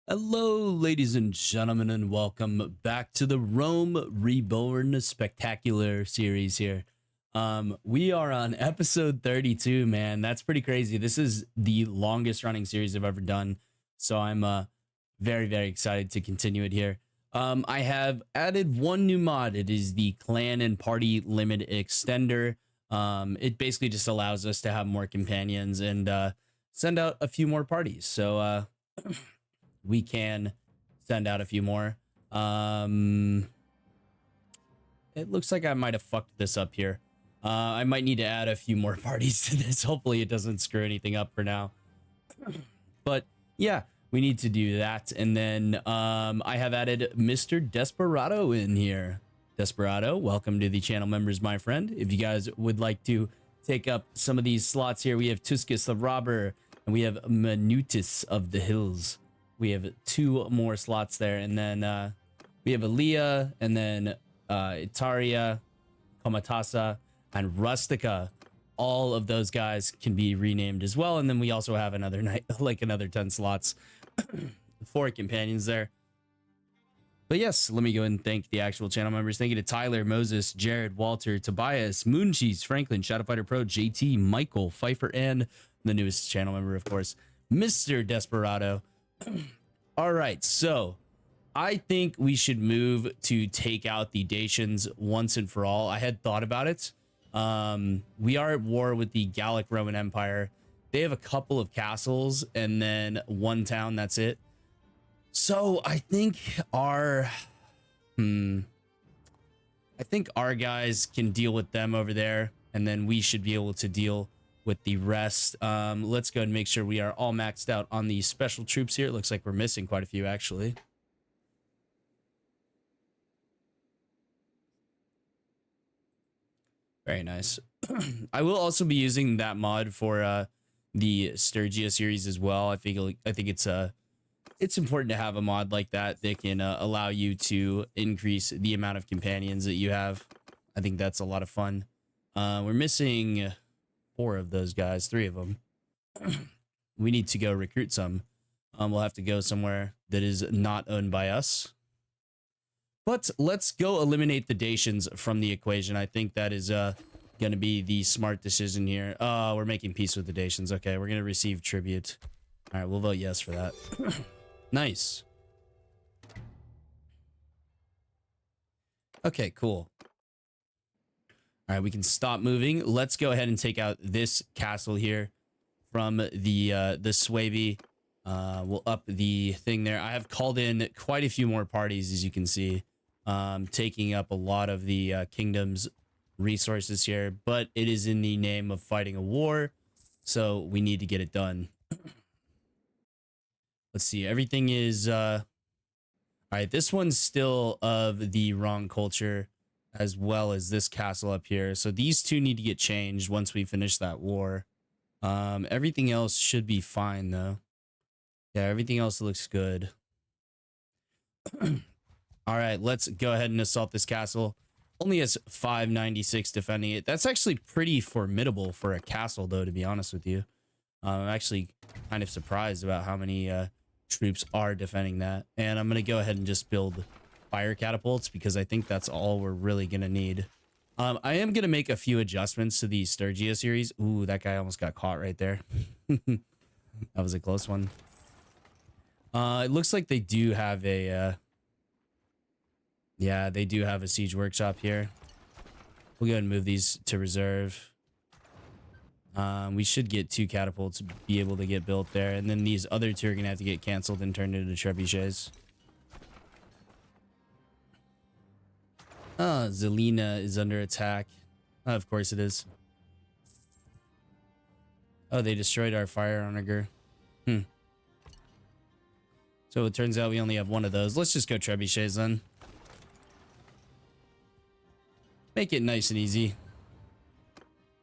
Hello, ladies and gentlemen, and welcome back to the Rome Reborn Spectacular series here. We are on episode 32, man. That's pretty crazy. This is the longest running series I've ever done, so I'm very, very excited to continue it here. I have added one new mod. It is the clan and party limit extender. It basically just allows us to have more companions and send out a few more parties. So we can send out a few more. It looks like I might have fucked this up here. I might need to add a few more parties to this. Hopefully it doesn't screw anything up for now. But yeah, we need to do that. And then I have added Mr. Desperado in here. Desperado, welcome to the channel members, my friend. If you guys would like to take up some of these slots here, we have Tuscus the Robber, and we have Minutus of the Hills. We have two more slots there, and then we have Aaliyah, and then Itaria, Komatasa, and Rustica. All of those guys can be renamed as well, and then we also have another night, like another 10 slots, 4 companions there. But yes, let me go and thank the actual channel members. Thank you to Tyler, Moses, Jared, Walter, Tobias, Mooncheese, Franklin, Shadowfighter Pro, JT, Michael, Pfeiffer, and the newest channel member, of course, Mr. Desperado. All right, so I think we should move to take out the Dacians once and for all. I had thought about it. We are at war with the Gallic Roman Empire. They have a couple of castles and then one town. That's it. So I think our guys can deal with them over there, and then we should be able to deal with the rest. Let's go and make sure we are all maxed out on the special troops here. It looks like we're missing quite a few, actually. Very nice. I will also be using that mod for the Sturgia series as well. I think it's important to have a mod like that that can allow you to increase the amount of companions that you have. I think that's a lot of fun. We're missing 4 of those guys, 3 of them. We need to go recruit some. We'll have to go somewhere that is not owned by us. But let's go eliminate the Dacians from the equation. I think that is going to be the smart decision here. Oh, we're making peace with the Dacians. Okay, we're going to receive tribute. All right, we'll vote yes for that. Nice. Okay, cool. All right, we can stop moving. Let's go ahead and take out this castle here from the Swaby. We'll up the thing there. I have called in quite a few more parties, as you can see, taking up a lot of the kingdom's resources here, but it is in the name of fighting a war, so we need to get it done. Let's see. Everything is all right. This one's still of the wrong culture, as well as this castle up here. So these two need to get changed once we finish that war. Everything else should be fine, though. Yeah, everything else looks good. All right, let's go ahead and assault this castle. Only has 596 defending it. That's actually pretty formidable for a castle, though, to be honest with you. I'm actually kind of surprised about how many troops are defending that. And I'm going to go ahead and just build fire catapults because I think that's all we're really going to need. I am going to make a few adjustments to the Sturgia series. Ooh, that guy almost got caught right there. That was a close one. It looks like they do have a... yeah, they do have a siege workshop here. We'll go ahead and move these to reserve. We should get 2 catapults to be able to get built there. And then these other 2 are going to have to get canceled and turned into trebuchets. Zelina is under attack. Of course it is. Oh, they destroyed our fire onager. So it turns out we only have 1 of those. Let's just go trebuchets then. Make it nice and easy.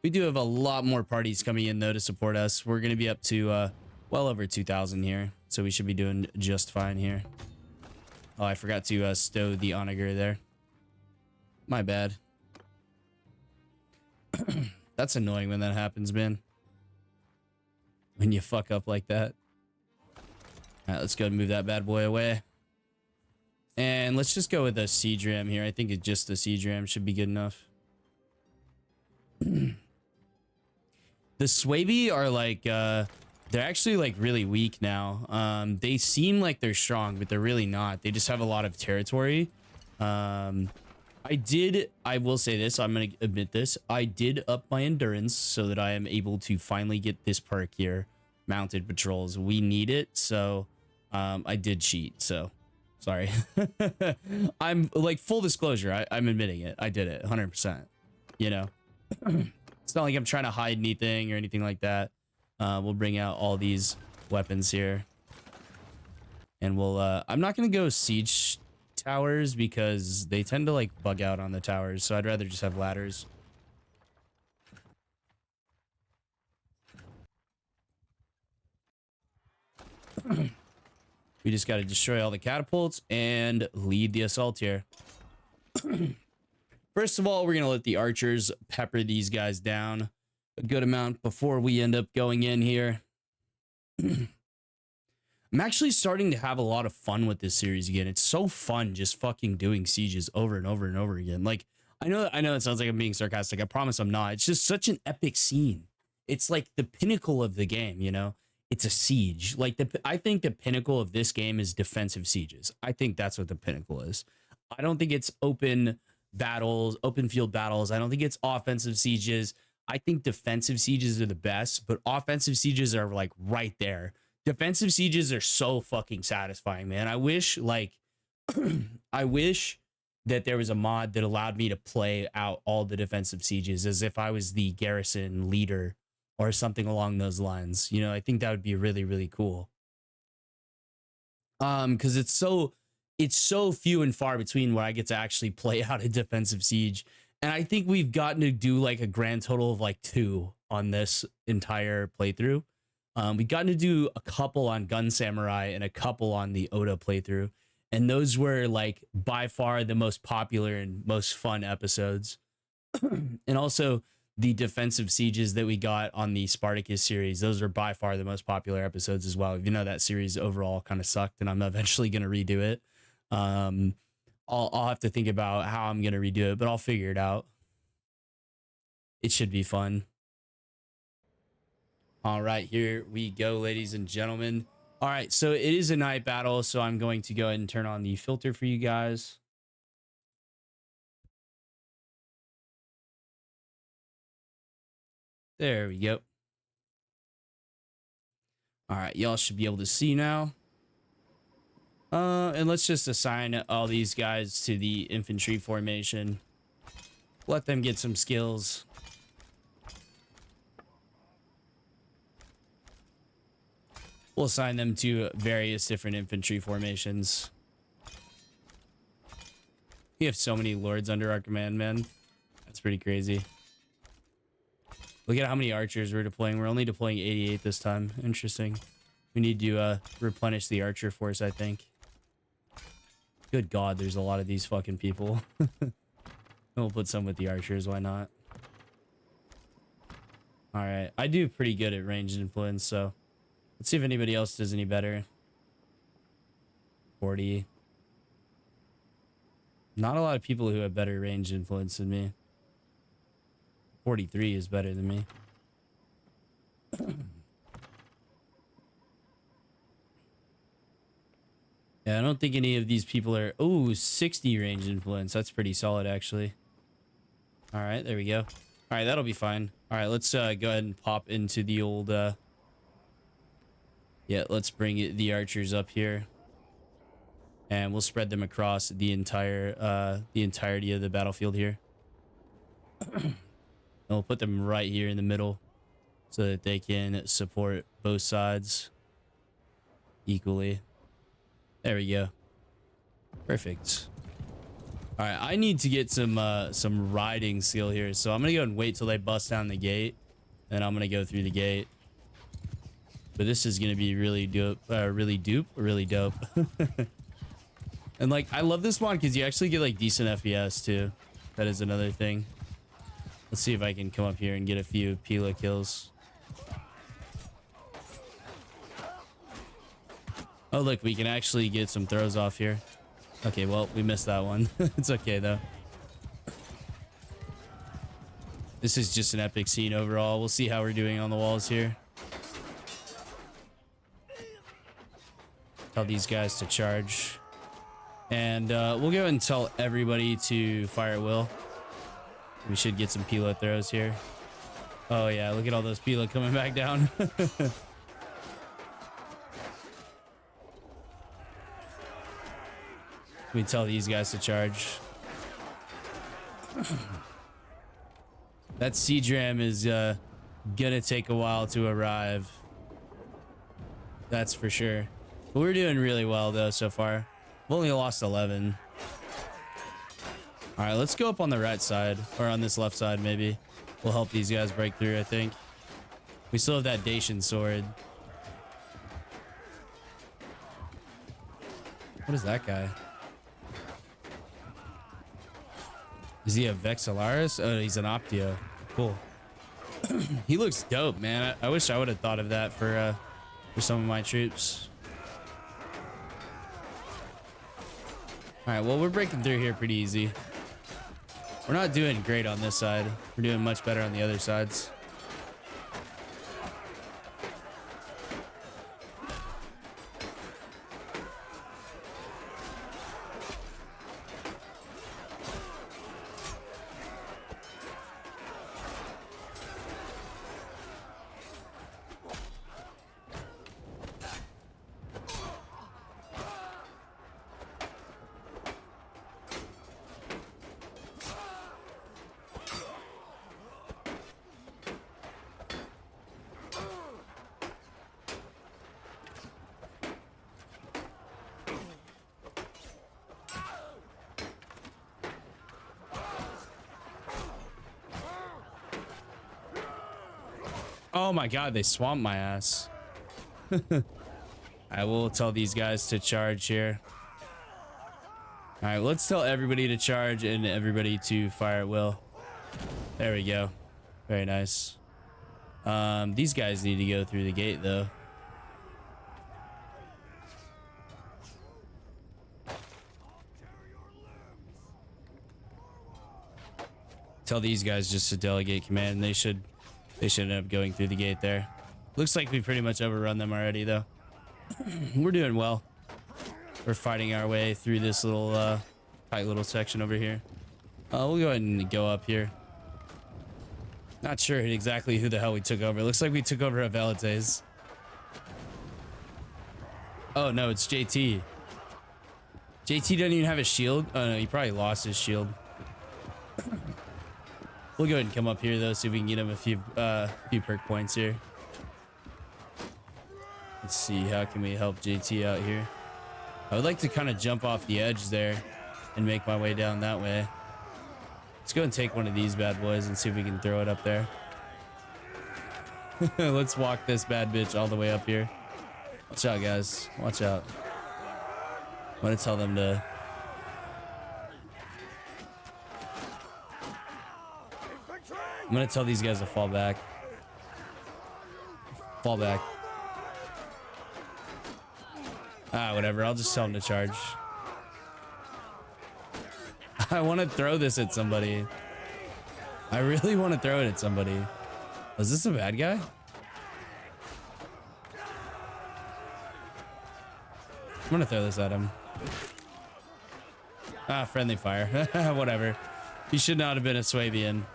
We do have a lot more parties coming in, though, to support us. We're going to be up to well over 2,000 here. So we should be doing just fine here. Oh, I forgot to stow the onager there. My bad. That's annoying when that happens, man. When you fuck up like that. All right, let's go and move that bad boy away. And let's just go with a siege ram here. I think it's just the siege ram should be good enough. The Swaby are like, they're actually like really weak now. They seem like they're strong, but they're really not. They just have a lot of territory. I will say this, I'm going to admit this. I did up my endurance so that I am able to finally get this perk here. Mounted patrols. We need it. So, I did cheat. So, sorry. I'm like full disclosure. I'm admitting it. I did it 100%. You know, it's not like I'm trying to hide anything or anything like that. We'll bring out all these weapons here. And we'll, I'm not going to go siege towers because they tend to like bug out on the towers. So I'd rather just have ladders. We just got to destroy all the catapults and lead the assault here. First of all, we're going to let the archers pepper these guys down a good amount before we end up going in here. I'm actually starting to have a lot of fun with this series again. It's so fun just fucking doing sieges over and over and over again. Like, I know it sounds like I'm being sarcastic. I promise I'm not. It's just such an epic scene. It's like the pinnacle of the game, you know? It's a siege. Like, I think the pinnacle of this game is defensive sieges. I think that's what the pinnacle is. I don't think it's open battles, open field battles. I don't think it's offensive sieges. I think defensive sieges are the best, but offensive sieges are like right there. Defensive sieges are so fucking satisfying, man. I wish like I wish that there was a mod that allowed me to play out all the defensive sieges as if I was the garrison leader or something along those lines. You know, I think that would be really, really cool. Because it's so few and far between where I get to actually play out a defensive siege. And I think we've gotten to do like a grand total of like 2 on this entire playthrough. We've gotten to do a couple on Gun Samurai and a couple on the Oda playthrough. And those were like by far the most popular and most fun episodes. And also the defensive sieges that we got on the Spartacus series. Those are by far the most popular episodes as well. Even though that series overall kind of sucked and I'm eventually going to redo it. I'll have to think about how I'm going to redo it, but I'll figure it out. It should be fun. All right, here we go, ladies and gentlemen. All right, so it is a night battle, so I'm going to go ahead and turn on the filter for you guys. There we go. All right, y'all should be able to see now. And let's just assign all these guys to the infantry formation. Let them get some skills. We'll assign them to various different infantry formations. We have so many lords under our command, man. That's pretty crazy. Look at how many archers we're deploying. We're only deploying 88 this time. Interesting. We need to replenish the archer force, I think. Good God, there's a lot of these fucking people. We'll put some with the archers, why not? Alright, I do pretty good at ranged influence, so let's see if anybody else does any better. 40. Not a lot of people who have better ranged influence than me. 43 is better than me. Yeah, I don't think any of these people are... Oh, 60 range influence. That's pretty solid, actually. All right, there we go. All right, that'll be fine. All right, let's go ahead and pop into the old... Yeah, let's bring the archers up here. And we'll spread them across the entirety of the battlefield here. And we'll put them right here in the middle so that they can support both sides equally. There we go. Perfect. All right, I need to get some riding skill here, so I'm gonna go and wait till they bust down the gate, and I'm gonna go through the gate. But this is gonna be really dope, really dope. And like, I love this mod because you actually get like decent FPS too. That is another thing. Let's see if I can come up here and get a few Pila kills. Oh, look, we can actually get some throws off here. Okay, well, we missed that one. It's okay, though. This is just an epic scene overall. We'll see how we're doing on the walls here. Tell these guys to charge. And we'll go and tell everybody to fire at will. We should get some pila throws here. Oh, yeah, look at all those pila coming back down. We tell these guys to charge. That siege ram is gonna take a while to arrive. That's for sure. But we're doing really well though so far. We've only lost 11. All right, let's go up on the right side, or on this left side maybe. We'll help these guys break through, I think. We still have that Dacian sword. What is that guy? Is he a Vexillarius? Oh, he's an Optio. Cool. He looks dope, man. I wish I would have thought of that for some of my troops. All right, well, we're breaking through here pretty easy. We're not doing great on this side. We're doing much better on the other sides. Oh my god, they swamped my ass. I will tell these guys to charge here. All right, let's tell everybody to charge and everybody to fire at will. There we go. Very nice. These guys need to go through the gate though. Tell these guys just to delegate command, and they should end up going through the gate there. Looks like we pretty much overrun them already though. We're doing well. We're fighting our way through this little tight little section over here. We'll go ahead and go up here. Not sure exactly who the hell we took over. It looks like we took over Avelites. Oh no, it's JT. JT doesn't even have a shield. Oh no, he probably lost his shield. We'll go ahead and come up here though, see if we can get him a few perk points here. Let's see, how can we help JT out here? I would like to kind of jump off the edge there and make my way down that way. Let's go and take one of these bad boys and see if we can throw it up there. Let's walk this bad bitch all the way up here. Watch out, guys. Watch out. I'm gonna tell them to... I'm gonna tell these guys to fall back. Fall back. Ah, whatever. I'll just tell them to charge. I want to throw this at somebody. I really want to throw it at somebody. Was this a bad guy? I'm gonna throw this at him. Ah, friendly fire. Whatever. He should not have been a Swabian.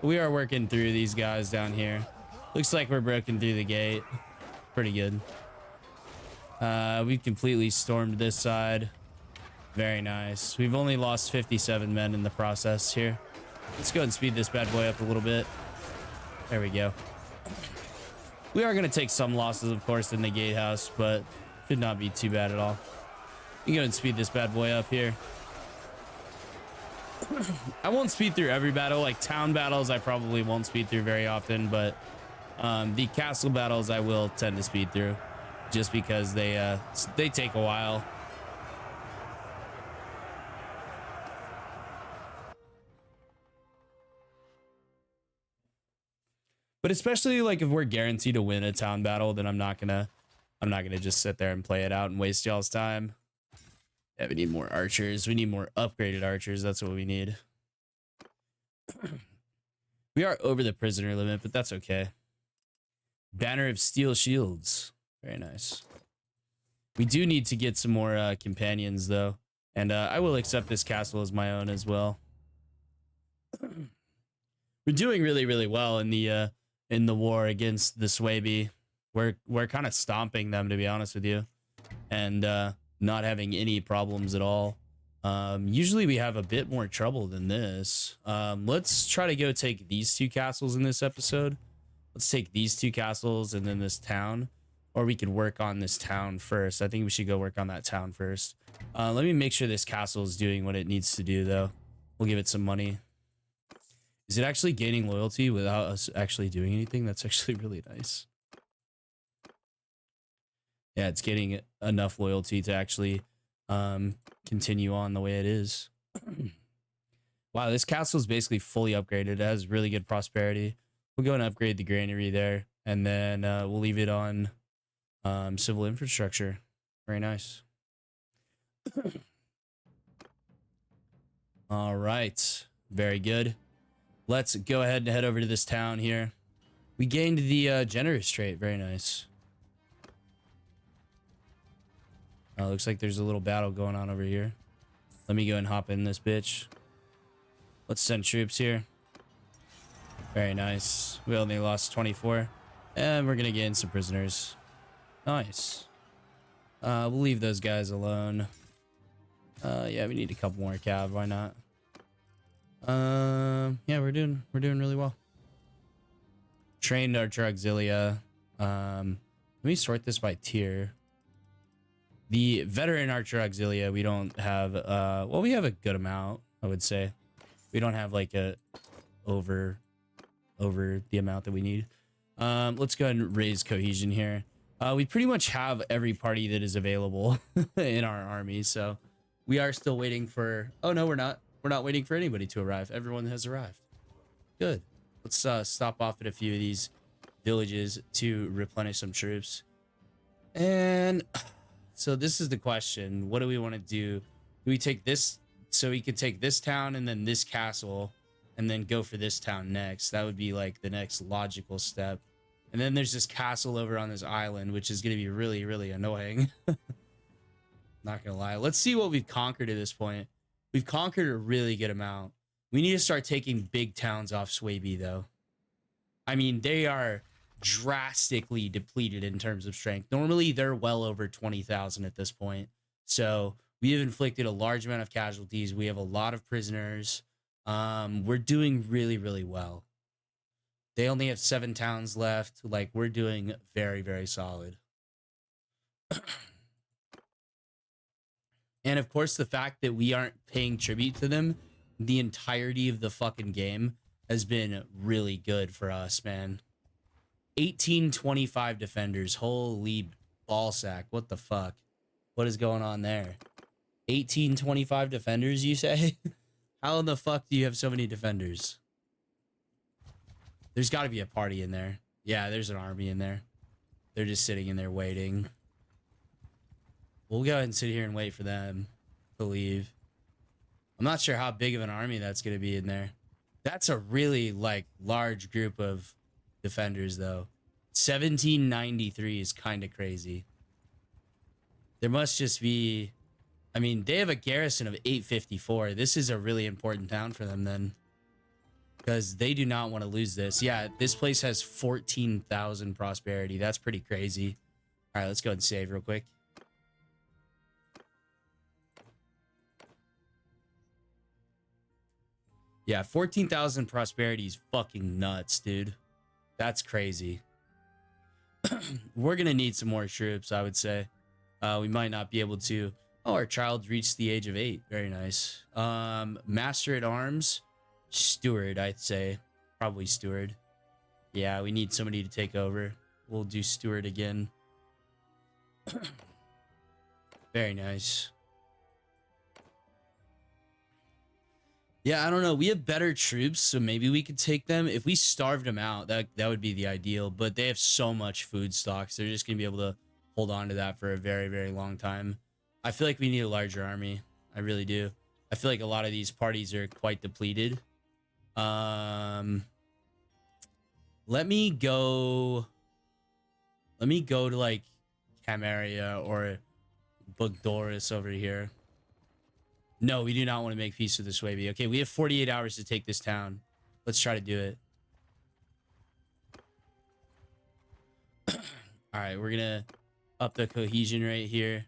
We are working through these guys down here. Looks like we're broken through the gate. Pretty good. We've completely stormed this side. Very nice. We've only lost 57 men in the process here. Let's go and speed this bad boy up a little bit. There we go. We are going to take some losses, of course, in the gatehouse, but should not be too bad at all. You can go and speed this bad boy up here. I won't speed through every battle. Like town battles, I probably won't speed through very often, but the castle battles I will tend to speed through, just because they take a while. But especially like if we're guaranteed to win a town battle, then I'm not gonna I'm not gonna just sit there and play it out and waste y'all's time. Yeah, we need more archers. We need more upgraded archers. That's what we need. We are over the prisoner limit, but that's okay. Banner of steel shields. Very nice. We do need to get some more companions, though. And I will accept this castle as my own as well. We're doing really, really well in the war against the Swaby. We're kind of stomping them, to be honest with you, and not having any problems at all. Usually we have a bit more trouble than this. Let's try to go take these two castles in this episode. Let's take these two castles and then this town, or we could work on this town first. I think we should go work on that town first. Let me make sure this castle is doing what it needs to do, though. We'll give it some money. Is it actually gaining loyalty without us actually doing anything? That's actually really nice. Yeah, it's getting enough loyalty to actually continue on the way it is. Wow, this castle is basically fully upgraded. It has really good prosperity. We'll go and upgrade the granary there, and then we'll leave it on civil infrastructure. Very nice. All right, very good. Let's go ahead and head over to this town here. We gained the generous trait. Very nice. Looks like there's a little battle going on over here. Let me go and hop in this bitch. Let's send troops here. Very nice. We only lost 24. And we're going to gain some prisoners. Nice. We'll leave those guys alone. Yeah, we need a couple more cav. Why not? Yeah, we're doing really well. Trained Archer Auxilia. Let me sort this by tier. The veteran Archer Auxilia, we don't have well, we have a good amount, I would say. We don't have like a over the amount that we need. Let's go ahead and raise cohesion here. We pretty much have every party that is available in our army, so we are still waiting for... Oh no, we're not. We're not waiting for anybody to arrive. Everyone has arrived. Good. Let's stop off at a few of these villages to replenish some troops. And so this is the question. What do we want to do? Do we take this? So we could take this town and then this castle and then go for this town next. That would be like the next logical step. And then there's this castle over on this island, which is going to be really, really annoying. Not going to lie. Let's see what we've conquered at this point. We've conquered a really good amount. We need to start taking big towns off Swaby, though. I mean, they are drastically depleted in terms of strength. Normally, they're well over 20,000 at this point. So we have inflicted a large amount of casualties. We have a lot of prisoners. We're doing really, really well. They only have 7 towns left. Like, we're doing very, very solid. And of course, the fact that we aren't paying tribute to them the entirety of the fucking game has been really good for us, man. 1825 defenders. Holy ballsack. What the fuck? What is going on there? 1825 defenders, you say? How in the fuck do you have so many defenders? There's got to be a party in there. Yeah, there's an army in there. They're just sitting in there waiting. We'll go ahead and sit here and wait for them to leave. I'm not sure how big of an army that's going to be in there. That's a really, like, large group of defenders, though. 1793 is kind of crazy. There must just be... I mean, they have a garrison of 854. This is a really important town for them, then. Because they do not want to lose this. Yeah, this place has 14,000 prosperity. That's pretty crazy. All right, let's go ahead and save real quick. Yeah, 14,000 prosperity is fucking nuts, dude. That's crazy. We're going to need some more troops, I would say. We might not be able to... Oh, our child reached the age of 8. Very nice. Master at Arms. Steward, I'd say. Probably Steward. Yeah, we need somebody to take over. We'll do Steward again. Very nice. Yeah, I don't know. We have better troops, so maybe we could take them. If we starved them out, that would be the ideal. But they have so much food stocks. They're just going to be able to hold on to that for a very, very long time. I feel like we need a larger army. I really do. I feel like a lot of these parties are quite depleted. Let me go to like Camaria or Bugdoris over here. No, we do not want to make peace with this Swaby. Okay, we have 48 hours to take this town. Let's try to do it. All right, we're gonna up the cohesion rate here,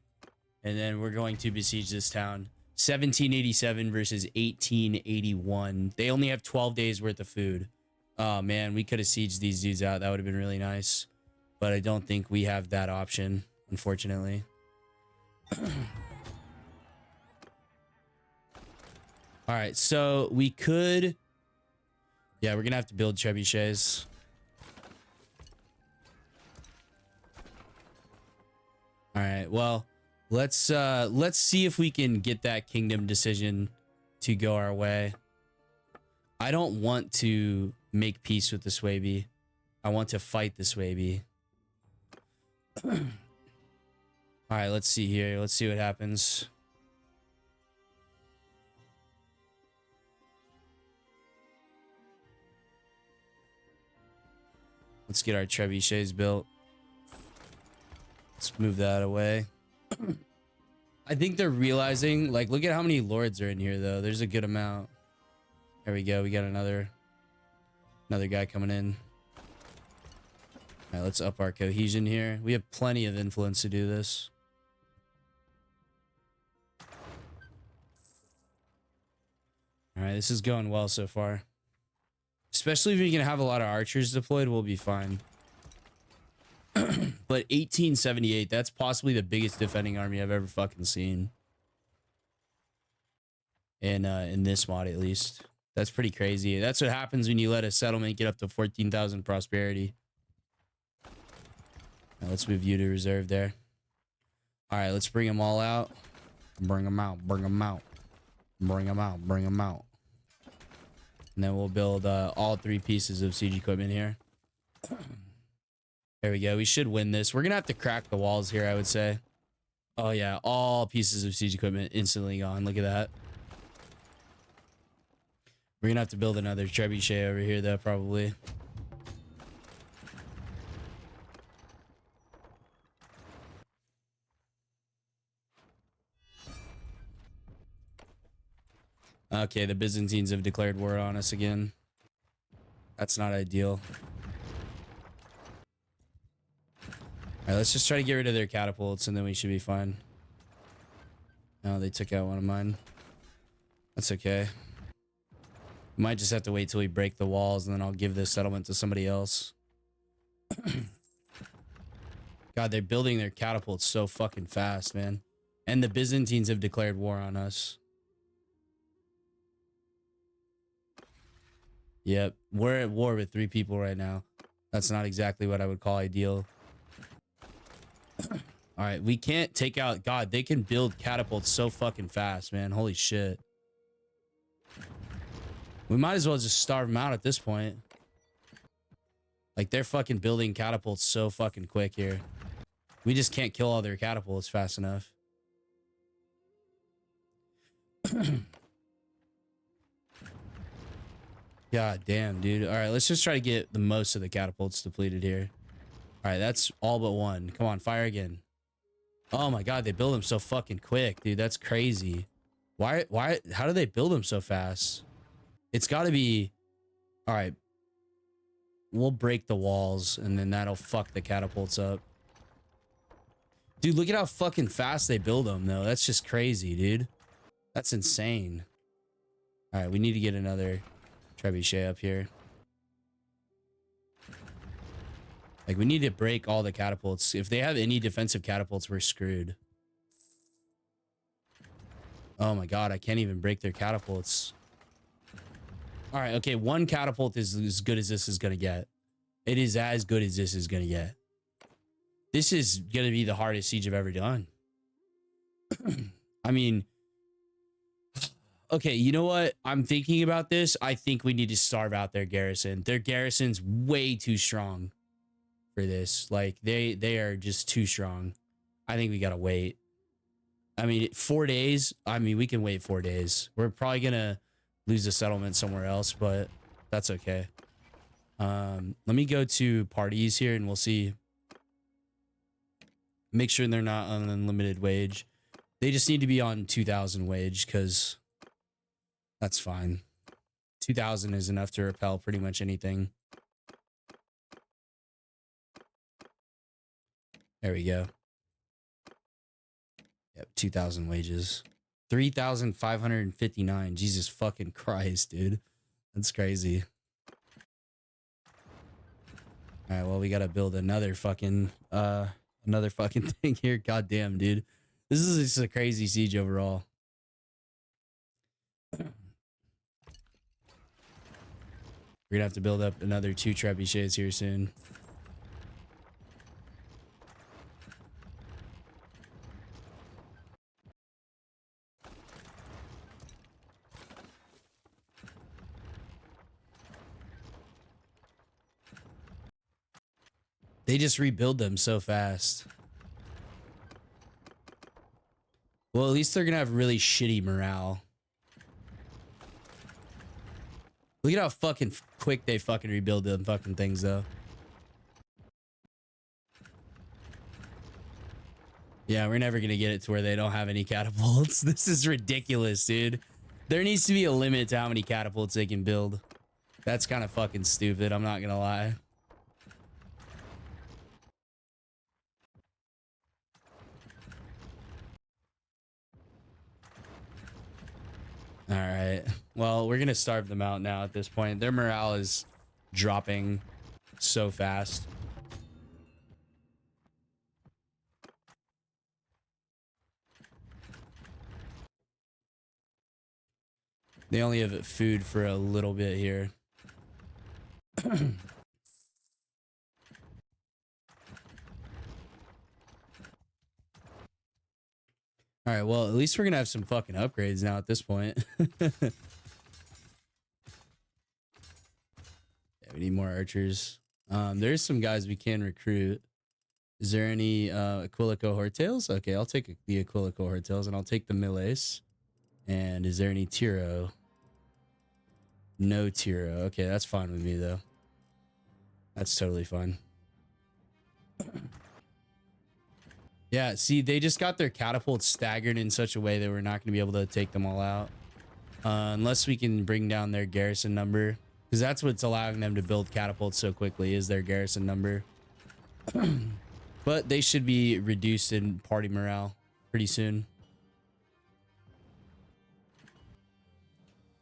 and then we're going to besiege this town. 1787 versus 1881. They only have 12 days worth of food. Oh man, we could have sieged these dudes out. That would have been really nice, but I don't think we have that option, unfortunately. All right, so we could, yeah, we're gonna have to build trebuchets. All right, well, let's see if we can get that kingdom decision to go our way. I don't want to make peace with the Swaby. I want to fight the Swaby. All right, let's see here. Let's see what happens. Let's get our trebuchets built. Let's move that away. I think they're realizing, like, look at how many lords are in here, though. There's a good amount. There we go. We got another guy coming in. All right, let's up our cohesion here. We have plenty of influence to do this. All right, this is going well so far. Especially if we can have a lot of archers deployed, we'll be fine. But 1878, that's possibly the biggest defending army I've ever fucking seen. In this mod, at least. That's pretty crazy. That's what happens when you let a settlement get up to 14,000 prosperity. Now let's move you to reserve there. All right, let's bring them all out. Bring them out. Bring them out. Bring them out. Bring them out. And then we'll build all 3 pieces of siege equipment here. There we go. We should win this. We're going to have to crack the walls here, I would say. Oh, yeah. All pieces of siege equipment instantly gone. Look at that. We're going to have to build another trebuchet over here, though, probably. Okay, the Byzantines have declared war on us again. That's not ideal. All right, let's just try to get rid of their catapults, and then we should be fine. No, they took out one of mine. That's okay. We might just have to wait till we break the walls, and then I'll give this settlement to somebody else. God, they're building their catapults so fucking fast, man. And the Byzantines have declared war on us. Yep, we're at war with 3 people right now. That's not exactly what I would call ideal. All right, we can't take out... God, they can build catapults so fucking fast, man. Holy shit. We might as well just starve them out at this point. Like, they're fucking building catapults so fucking quick here. We just can't kill all their catapults fast enough. God damn, dude. All right, let's just try to get the most of the catapults depleted here. All right, that's all but one. Come on, fire again. Oh my God, they build them so fucking quick, dude. That's crazy. Why, how do they build them so fast? It's got to be... All right. We'll break the walls, and then that'll fuck the catapults up. Dude, look at how fucking fast they build them, though. That's just crazy, dude. That's insane. All right, we need to get another trebuchet up here. Like, we need to break all the catapults. If they have any defensive catapults, we're screwed. Oh my God, I can't even break their catapults. All right, okay, 1 catapult is as good as this is going to get. It is as good as this is going to get. This is going to be the hardest siege I've ever done. I mean... Okay, you know what? I'm thinking about this. I think we need to starve out their garrison. Their garrison's way too strong for this. Like, they are just too strong. I think we gotta wait. I mean, 4 days. I mean, we can wait 4 days. We're probably gonna lose the settlement somewhere else, but that's okay. Let me go to parties here and we'll see. Make sure they're not on unlimited wage. They just need to be on 2,000 wage because that's fine. 2,000 is enough to repel pretty much anything. There we go. Yep, 2,000 wages. 3,559. Jesus fucking Christ, dude. That's crazy. All right, well, we gotta build another fucking thing here. Goddamn, dude. This is just a crazy siege overall. We're gonna have to build up another 2 trebuchets here soon. They just rebuild them so fast. Well, at least they're gonna have really shitty morale. Look at how fucking quick they fucking rebuild them fucking things, though. Yeah, we're never gonna get it to where they don't have any catapults. This is ridiculous, dude. There needs to be a limit to how many catapults they can build. That's kind of fucking stupid, I'm not gonna lie. All right. Well, we're gonna starve them out now at this point. Their morale is dropping so fast. They only have food for a little bit here. All right, well, at least we're gonna have some fucking upgrades now at this point. Yeah, we need more archers. There's some guys we can recruit. Is there any Aquilico Hortails? Okay, I'll take the Aquilico Hortails and I'll take the Miles. And is there any Tiro? No Tiro. Okay, that's fine with me though. That's totally fine. Yeah, see, they just got their catapults staggered in such a way that we're not going to be able to take them all out. Unless we can bring down their garrison number. Because that's what's allowing them to build catapults so quickly is their garrison number. But they should be reduced in party morale pretty soon.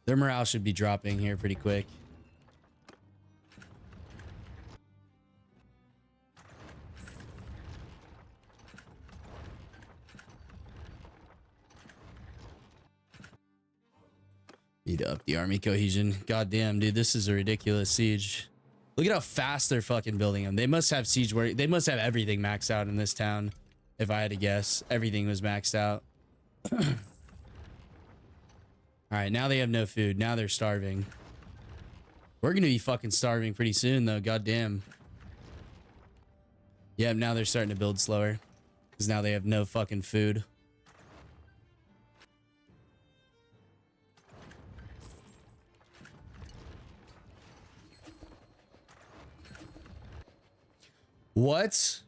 Their morale should be dropping here pretty quick. Need to up the army cohesion. God damn, dude, this is a ridiculous siege. Look at how fast they're fucking building them. They must have siege work. They must have everything maxed out in this town. If I had to guess, everything was maxed out. All right, now they have no food. Now they're starving. We're gonna be fucking starving pretty soon, though. God damn. Yeah, now they're starting to build slower because now they have no fucking food. What?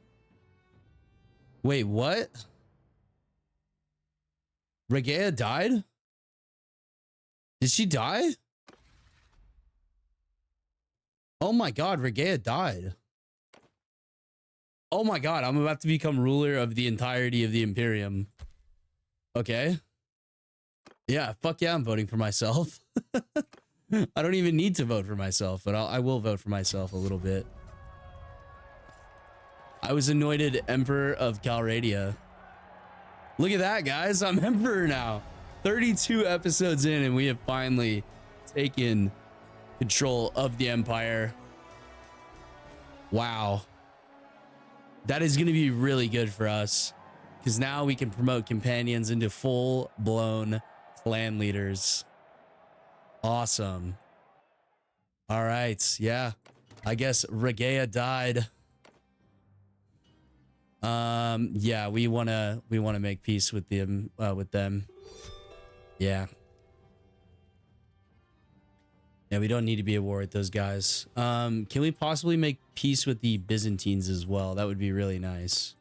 Wait, what? Regea died? Did she die? Oh my god, Regea died. Oh my god, I'm about to become ruler of the entirety of the Imperium. Okay. Yeah, fuck yeah, I'm voting for myself. I don't even need to vote for myself, but I will vote for myself a little bit. I was anointed Emperor of Calradia. Look at that, guys. I'm Emperor now. 32 episodes in, and we have finally taken control of the Empire. Wow. That is going to be really good for us, because now we can promote companions into full-blown clan leaders. Awesome. All right. Yeah. I guess Regea died. Yeah, we wanna make peace with them. Yeah. Yeah, we don't need to be at war with those guys. Can we possibly make peace with the Byzantines as well? That would be really nice.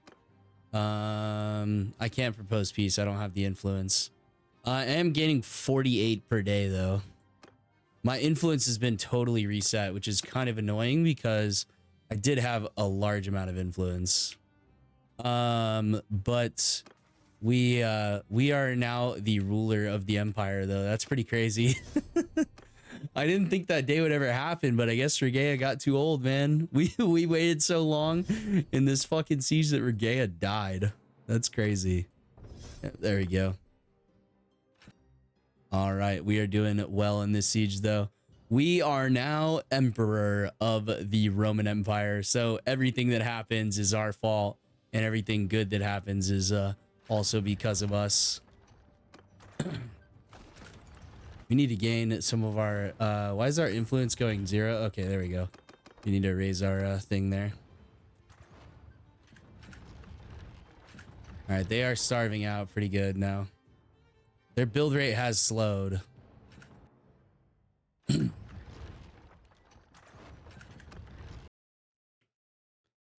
I can't propose peace. I don't have the influence. I am gaining 48 per day though. My influence has been totally reset, which is kind of annoying because I did have a large amount of influence. But we are now the ruler of the empire though. That's pretty crazy. I didn't think that day would ever happen, but I guess Regaia got too old, man. We waited so long in this fucking siege that Regaia died. That's crazy. Yeah, there we go. All right, we are doing well in this siege though. We are now emperor of the Roman Empire, so everything that happens is our fault, and everything good that happens is also because of us. We need to gain some of our why is our influence going 0? Okay, there we go. We need to raise our thing there. All right, they are starving out pretty good now. Their build rate has slowed.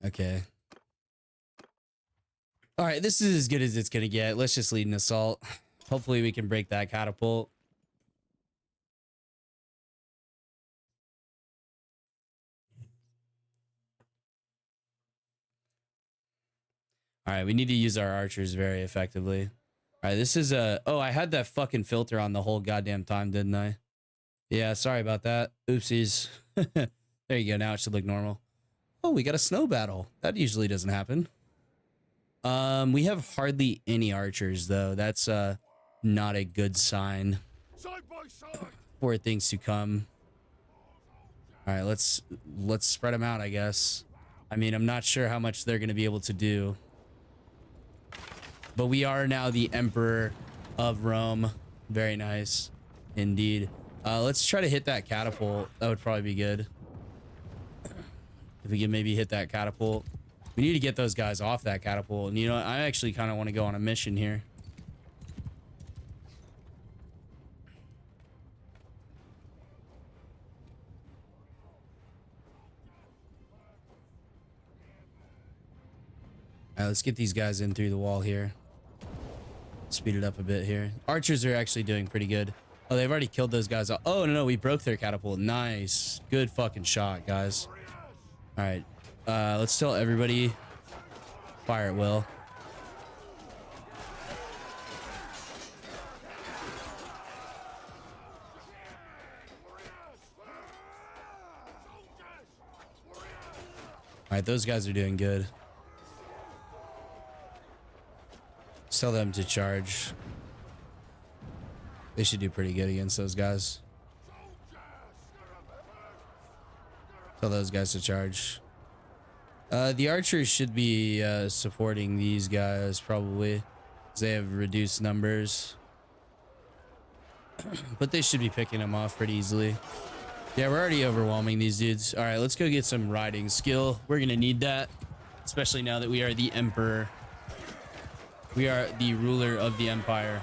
Okay. All right, this is as good as it's gonna get. Let's just lead an assault. Hopefully we can break that catapult. All right, we need to use our archers very effectively. All right, this is a... Oh, I had that fucking filter on the whole goddamn time, didn't I? Yeah, sorry about that. Oopsies. There you go. Now it should look normal. Oh, we got a snow battle. That usually doesn't happen. We have hardly any archers, though. That's not a good sign for things to come. All right, let's spread them out, I guess. I mean, I'm not sure how much they're going to be able to do. But we are now the Emperor of Rome. Very nice. Indeed. Let's try to hit that catapult. That would probably be good. If we can maybe hit that catapult. We need to get those guys off that catapult. And you know what? I actually kind of want to go on a mission here. All right, let's get these guys in through the wall here. Speed it up a bit here. Archers are actually doing pretty good. Oh, they've already killed those guys. Oh, no, we broke their catapult. Nice. Good fucking shot, guys. All right. Let's tell everybody fire at will. All right, those guys are doing good. Tell them to charge. They should do pretty good against those guys. Tell those guys to charge. The archers should be supporting these guys probably, because they have reduced numbers. But they should be picking them off pretty easily. Yeah, we're already overwhelming these dudes. All right, let's go get some riding skill. We're gonna need that, especially now that we are the emperor. We are the ruler of the empire.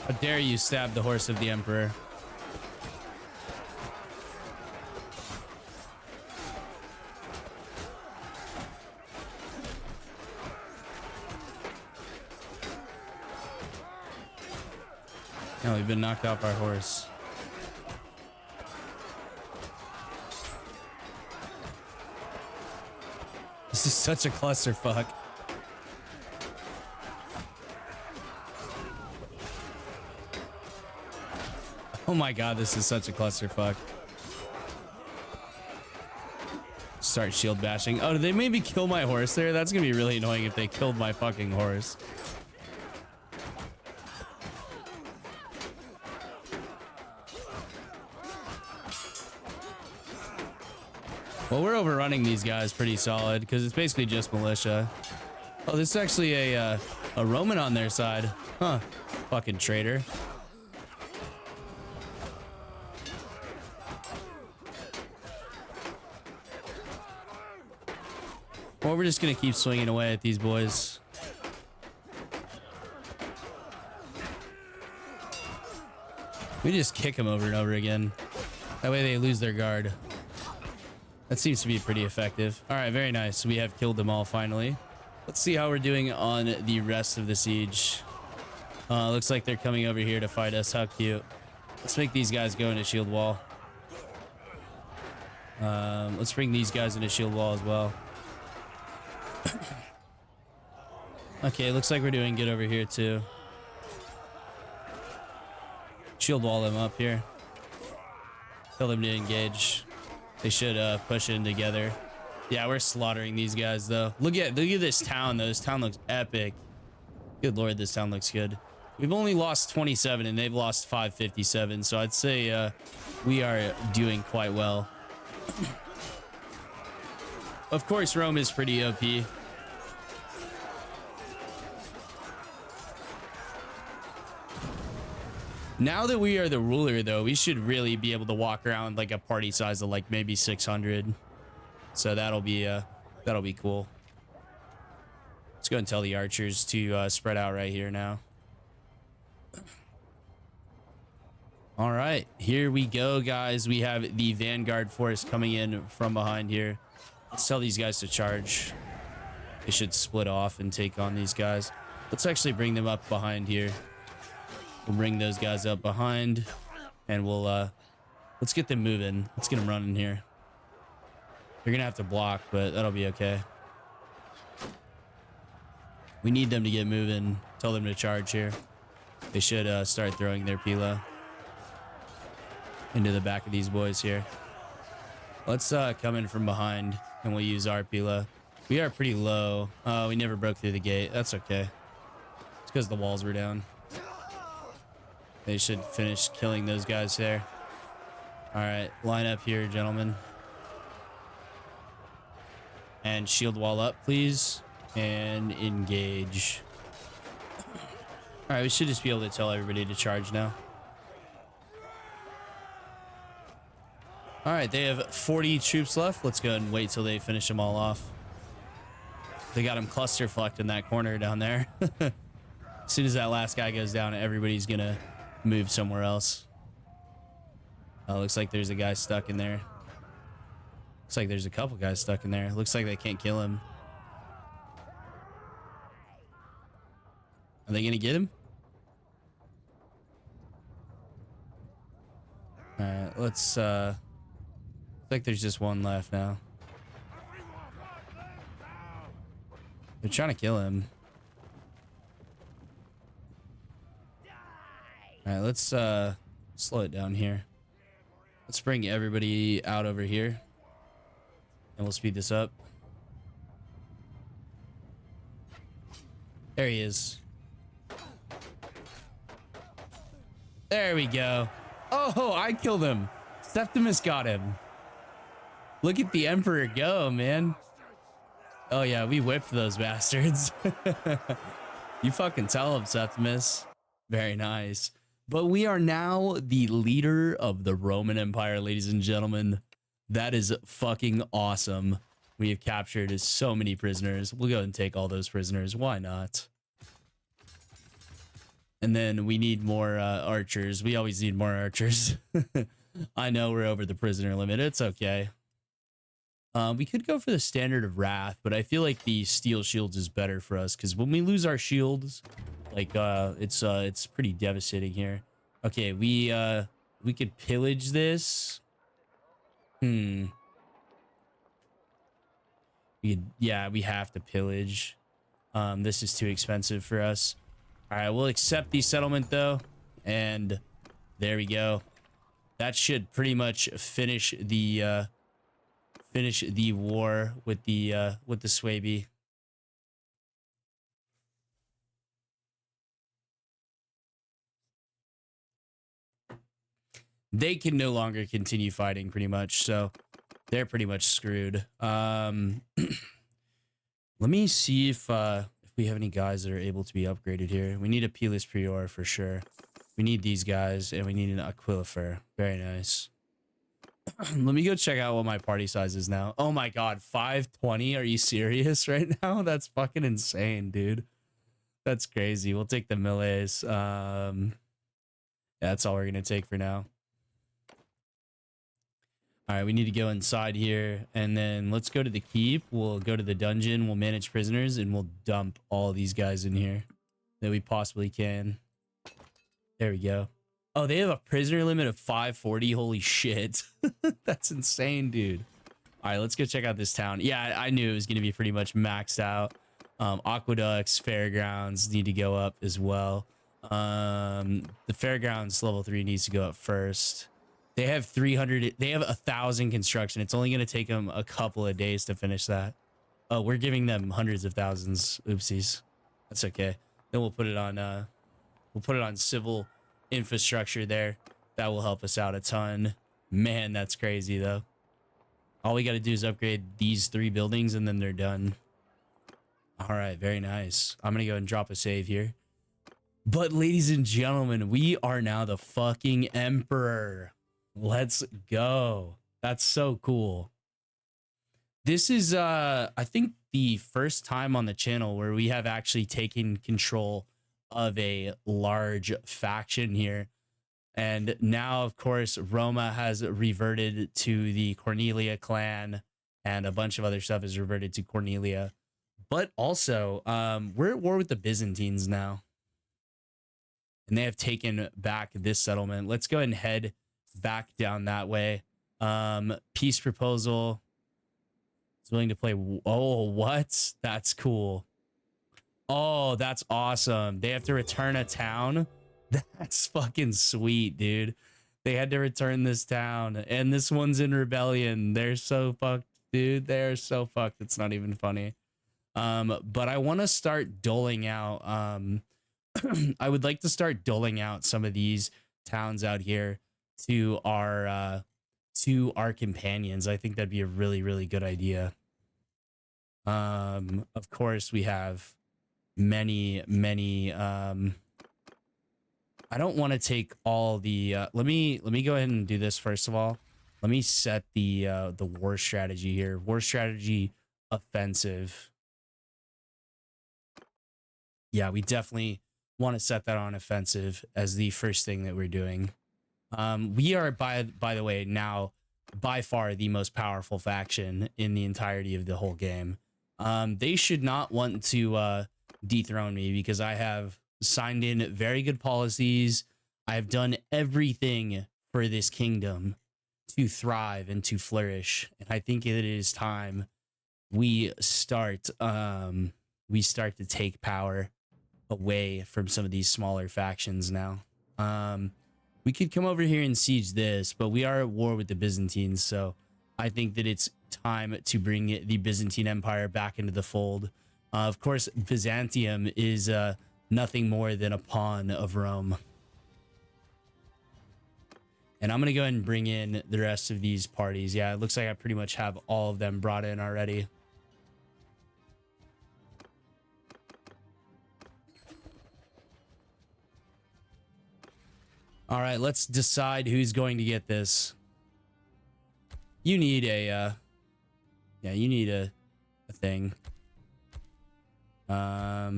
How dare you stab the horse of the emperor? No, we've been knocked off our horse. This is such a clusterfuck. Oh my god, this is such a clusterfuck. Start shield bashing. Oh, did they maybe kill my horse there? That's gonna be really annoying if they killed my fucking horse. Well, we're overrunning these guys pretty solid because it's basically just militia. Oh, this is actually a Roman on their side. Huh. Fucking traitor. Well, we're just going to keep swinging away at these boys. We just kick them over and over again. That way they lose their guard. That seems to be pretty effective. All right, very nice. We have killed them all finally. Let's see how we're doing on the rest of the siege. Looks like they're coming over here to fight us. How cute. Let's make these guys go into shield wall. Let's bring these guys into shield wall as well. Okay, looks like we're doing good over here too. Shield wall them up here. Tell them to engage. They should push in together. Yeah, we're slaughtering these guys though. Look at this town though. This town looks epic. Good lord, this town looks good. We've only lost 27 and they've lost 557, so I'd say we are doing quite well. Of course, Rome is pretty OP. Now that we are the ruler, though, we should really be able to walk around like a party size of like maybe 600. So that'll be cool. Let's go and tell the archers to spread out right here now. All right, here we go, guys. We have the Vanguard force coming in from behind here. Let's tell these guys to charge. They should split off and take on these guys. Let's actually bring them up behind here. We'll bring those guys up behind and we'll let's get them moving. Let's get them running here. They're gonna have to block, but that'll be okay. We need them to get moving. Tell them to charge here. They should start throwing their pila into the back of these boys here. Let's come in from behind and we'll use our pila. We are pretty low. We never broke through the gate. That's okay. It's because the walls were down. They should finish killing those guys there. All right, line up here, gentlemen. And shield wall up, please. And engage. All right, we should just be able to tell everybody to charge now. All right, they have 40 troops left. Let's go and wait till they finish them all off. They got them cluster flecked in that corner down there. As soon as that last guy goes down, everybody's gonna move somewhere else. Looks like there's a guy stuck in there. Looks like there's a couple guys stuck in there. Looks like they can't kill him. Are they gonna get him? All right, let's looks like there's just one left now. They're trying to kill him. All right, let's slow it down here. Let's bring everybody out over here and we'll speed this up. There he is. There we go. Oh, I killed him. Septimus got him. Look at the Emperor go, man. Oh yeah, we whipped those bastards. You fucking tell him, Septimus. Very nice. But we are now the leader of the Roman Empire, ladies and gentlemen. That is fucking awesome. We have captured so many prisoners. We'll go and take all those prisoners. Why not? And then we need more archers. We always need more archers. I know we're over the prisoner limit. It's okay. We could go for the standard of wrath, but I feel like the steel shields is better for us because when we lose our shields, like it's pretty devastating here. Okay, we could pillage this. We have to pillage. This is too expensive for us. All right, we'll accept the settlement though, and there we go. That should pretty much finish the war with the Swaby. They can no longer continue fighting pretty much. So they're pretty much screwed. Let me see if we have any guys that are able to be upgraded here. We need a Pelis Prior for sure. We need these guys, and we need an Aquilifer. Very nice. Let me go check out what my party size is now. Oh my god, 520? Are you serious right now? That's fucking insane, dude. That's crazy. We'll take the melees. Yeah, that's all we're gonna take for now. All right, we need to go inside here, and then let's go to the keep. We'll go to the dungeon. We'll manage prisoners, and we'll dump all these guys in here that we possibly can. There we go. Oh, they have a prisoner limit of 540. Holy shit. That's insane, dude. All right, let's go check out this town. Yeah, I knew it was going to be pretty much maxed out. Aqueducts, fairgrounds need to go up as well. The fairgrounds level 3 needs to go up first. They have 300. They have 1,000 construction. It's only going to take them a couple of days to finish that. Oh, we're giving them hundreds of thousands. Oopsies. That's okay. Then we'll put it on civil infrastructure there. That will help us out a ton. Man, that's crazy though. All we got to do is upgrade these 3 buildings and then they're done. All right, very nice. I'm going to go and drop a save here. But ladies and gentlemen, we are now the fucking emperor. Let's go. That's so cool. This is I think the first time on the channel where we have actually taken control of a large faction here. And now, of course, Roma has reverted to the Cornelia clan, and a bunch of other stuff is reverted to Cornelia. But also, we're at war with the Byzantines now. And they have taken back this settlement. Let's go ahead and head back down that way. Peace proposal. It's willing to play. Oh, what? That's cool. Oh, that's awesome. They have to return a town. That's fucking sweet, dude. They had to return this town, and this one's in rebellion. They're so fucked, dude. They're so fucked. It's not even funny. But I want to start doling out. I would like to start doling out some of these towns out here to our companions. I think that'd be a really, really good idea. Of course, we have many I don't want to take all the let me go ahead and do this first of all. Let me set the war strategy here. War strategy offensive. Yeah, we definitely want to set that on offensive as the first thing that we're doing. We are by the way now by far the most powerful faction in the entirety of the whole game. They should not want to dethrone me because I have signed in very good policies. I have done everything for this kingdom to thrive and to flourish. And I think it is time we start to take power away from some of these smaller factions now. We could come over here and siege this, but we are at war with the Byzantines, so I think that it's time to bring the Byzantine Empire back into the fold. Of course, Byzantium is nothing more than a pawn of Rome. And I'm going to go ahead and bring in the rest of these parties. Yeah, it looks like I pretty much have all of them brought in already. All right, let's decide who's going to get this. You need a, yeah, you need a thing. I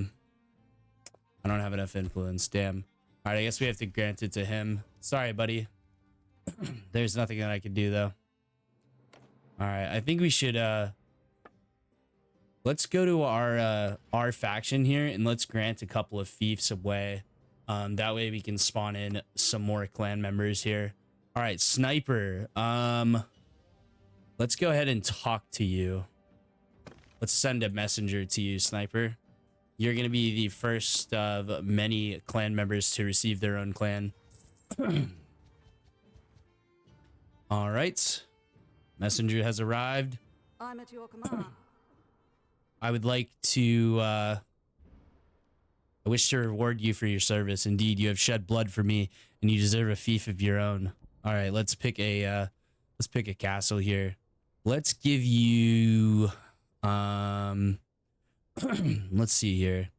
don't have enough influence. Damn. All right, I guess we have to grant it to him. Sorry, buddy. There's nothing that I can do though. All right, I think we should let's go to our faction here and let's grant a couple of fiefs away. That way we can spawn in some more clan members here. All right, sniper. Let's go ahead and talk to you. Let's send a messenger to you, sniper. You're going to be the first of many clan members to receive their own clan. All right. Messenger has arrived. I'm at your command. I would like to, I wish to reward you for your service. Indeed, you have shed blood for me and you deserve a fief of your own. All right, let's pick a castle here. let's give you let's see here.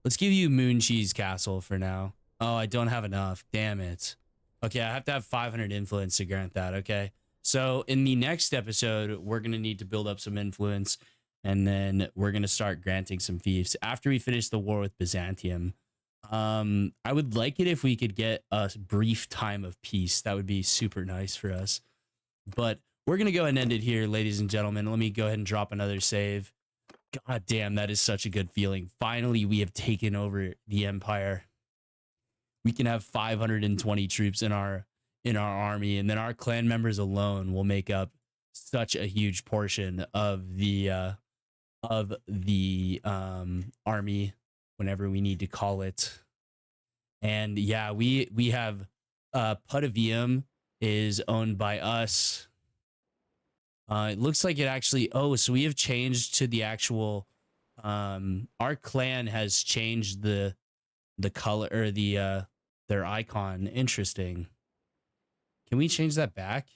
Let's give you Moon Cheese Castle for now. Oh, I don't have enough. Damn it. Okay, I have to have 500 influence to grant that. Okay. So in the next episode, we're going to need to build up some influence, and then we're going to start granting some fiefs after we finish the war with Byzantium. I would like it if we could get a brief time of peace. That would be super nice for us. But we're going to go ahead and end it here, ladies and gentlemen. Let me go ahead and drop another save. God damn, that is such a good feeling. Finally, we have taken over the Empire. We can have 520 troops in our army, and then our clan members alone will make up such a huge portion of the army whenever we need to call it. And yeah, we have Putavium is owned by us. It looks like it actually, oh, so we have changed to the actual, our clan has changed the color or the, their icon. Interesting. Can we change that back?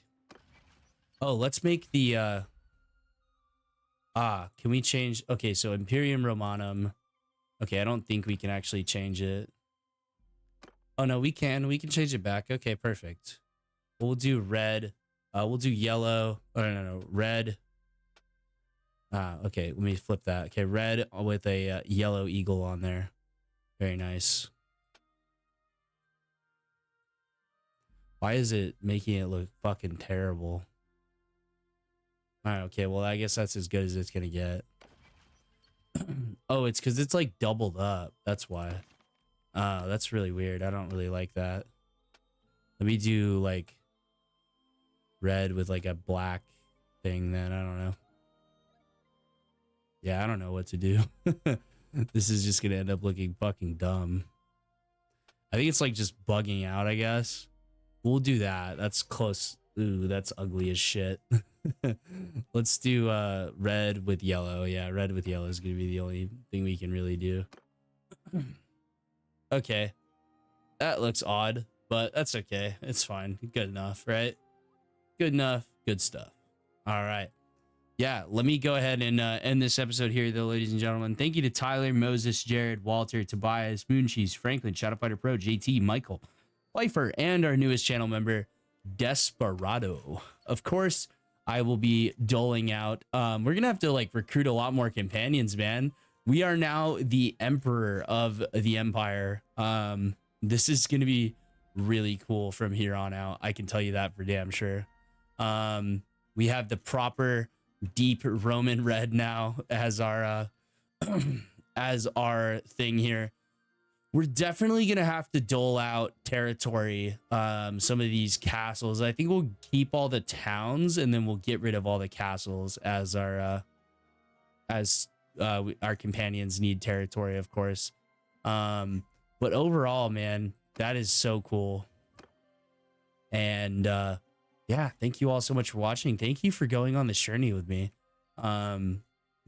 Oh, let's make the, can we change? Okay, so Imperium Romanum. Okay, I don't think we can actually change it. Oh no, we can change it back. Okay, perfect. We'll do red. We'll do yellow. Oh, no, red. Okay, let me flip that. Okay, red with a yellow eagle on there. Very nice. Why is it making it look fucking terrible? All right, okay, well, I guess that's as good as it's gonna get. Oh, it's because it's like doubled up. That's why. That's really weird. I don't really like that. Let me do like red with like a black thing then. I don't know. Yeah, I don't know what to do. This is just gonna end up looking fucking dumb. I think it's like just bugging out, I guess. We'll do that. That's close. Ooh, that's ugly as shit. Let's do red with yellow. Yeah, red with yellow is gonna be the only thing we can really do. Okay. That looks odd, but that's okay. It's fine. Good enough, right? Good enough. Good stuff. All right. Yeah, let me go ahead and end this episode here, though, ladies and gentlemen. Thank you to Tyler, Moses, Jared, Walter, Tobias, Mooncheese, Franklin, Shadowfighter Pro, JT, Michael, Pfeiffer, and our newest channel member, Desperado. Of course, I will be doling out. We're going to have to like recruit a lot more companions, man. We are now the emperor of the empire. This is going to be really cool from here on out. I can tell you that for damn sure. We have the proper deep Roman red now as our as our thing here. We're definitely gonna have to dole out territory, some of these castles. I think we'll keep all the towns and then we'll get rid of all the castles as our our companions need territory, of course. But overall, man, that is so cool. And yeah, thank you all so much for watching. Thank you for going on this journey with me.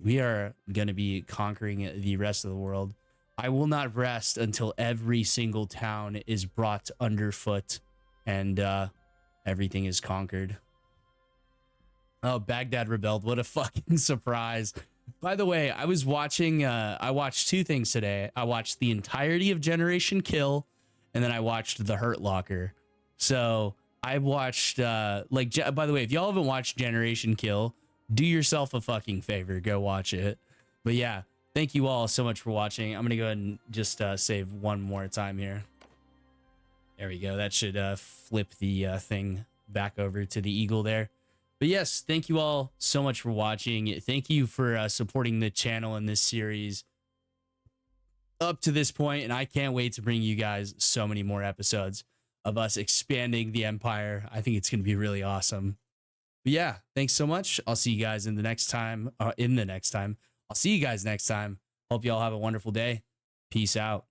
We are going to be conquering the rest of the world. I will not rest until every single town is brought underfoot and everything is conquered. Oh, Baghdad rebelled. What a fucking surprise. By the way, I was watching, I watched two things today. I watched the entirety of Generation Kill, and then I watched The Hurt Locker. So I watched, by the way, if y'all haven't watched Generation Kill, do yourself a fucking favor. Go watch it. But yeah, thank you all so much for watching. I'm going to go ahead and just save one more time here. There we go. That should flip the thing back over to the eagle there. But yes, thank you all so much for watching. Thank you for supporting the channel in this series up to this point, and I can't wait to bring you guys so many more episodes of us expanding the empire. I think it's going to be really awesome. But yeah, thanks so much. I'll see you guys in the next time. I'll see you guys next time. Hope you all have a wonderful day. Peace out.